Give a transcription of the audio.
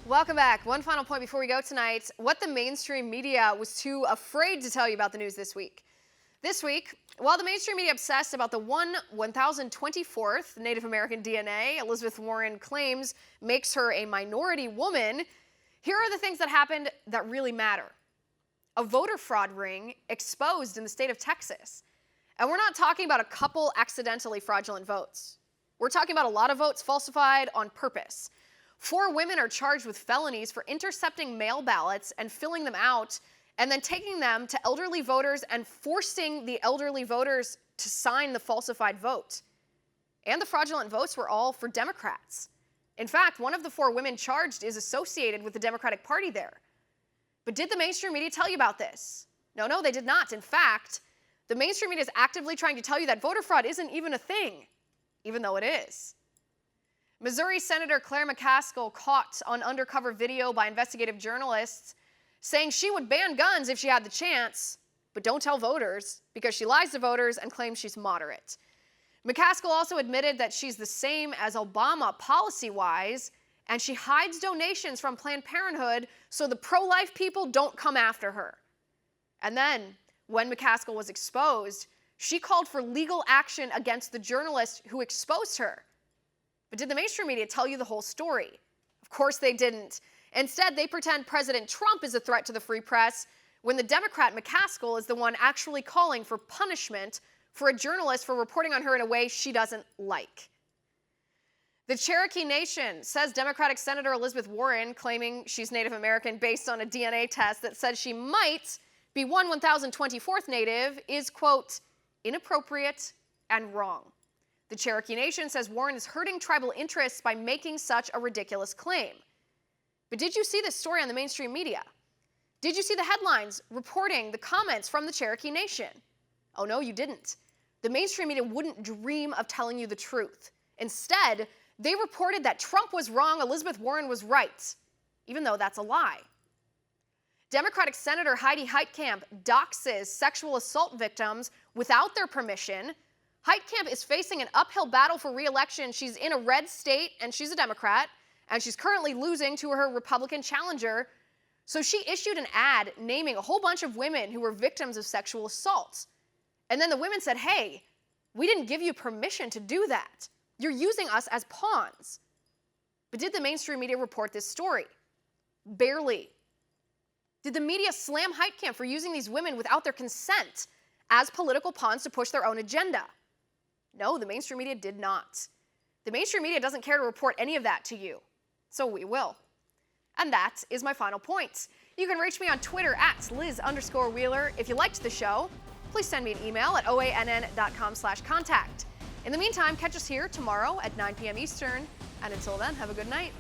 Welcome back. One final point before we go tonight. What the mainstream media was too afraid to tell you about the news this week. This week, while the mainstream media obsessed about the 1,024th Native American DNA Elizabeth Warren claims makes her a minority woman, here are the things that happened that really matter. A voter fraud ring exposed in the state of Texas. And we're not talking about a couple accidentally fraudulent votes. We're talking about a lot of votes falsified on purpose. 4 women are charged with felonies for intercepting mail ballots and filling them out, and then taking them to elderly voters and forcing the elderly voters to sign the falsified vote. And the fraudulent votes were all for Democrats. In fact, one of the 4 women charged is associated with the Democratic Party there. But did the mainstream media tell you about this? No, they did not. In fact, the mainstream media is actively trying to tell you that voter fraud isn't even a thing, even though it is. Missouri Senator Claire McCaskill caught on undercover video by investigative journalists saying she would ban guns if she had the chance, but don't tell voters because she lies to voters and claims she's moderate. McCaskill also admitted that she's the same as Obama policy-wise, and she hides donations from Planned Parenthood so the pro-life people don't come after her. And then, when McCaskill was exposed, she called for legal action against the journalist who exposed her. But did the mainstream media tell you the whole story? Of course they didn't. Instead, they pretend President Trump is a threat to the free press when the Democrat McCaskill is the one actually calling for punishment for a journalist for reporting on her in a way she doesn't like. The Cherokee Nation says Democratic Senator Elizabeth Warren, claiming she's Native American based on a DNA test that says she might be 1,024th Native, is, quote, inappropriate and wrong. The Cherokee Nation says Warren is hurting tribal interests by making such a ridiculous claim. But did you see this story on the mainstream media? Did you see the headlines reporting the comments from the Cherokee Nation? Oh no, you didn't. The mainstream media wouldn't dream of telling you the truth. Instead, they reported that Trump was wrong, Elizabeth Warren was right, even though that's a lie. Democratic Senator Heidi Heitkamp doxes sexual assault victims without their permission. Heitkamp is facing an uphill battle for re-election. She's in a red state, and she's a Democrat, and she's currently losing to her Republican challenger. So she issued an ad naming a whole bunch of women who were victims of sexual assault. And then the women said, hey, we didn't give you permission to do that. You're using us as pawns. But did the mainstream media report this story? Barely. Did the media slam Heitkamp for using these women without their consent as political pawns to push their own agenda? No, the mainstream media did not. The mainstream media doesn't care to report any of that to you, so we will. And that is my final point. You can reach me on Twitter at Liz_Wheeler. If you liked the show, please send me an email at oann.com/contact. In the meantime, catch us here tomorrow at 9 p.m. Eastern, and until then, have a good night.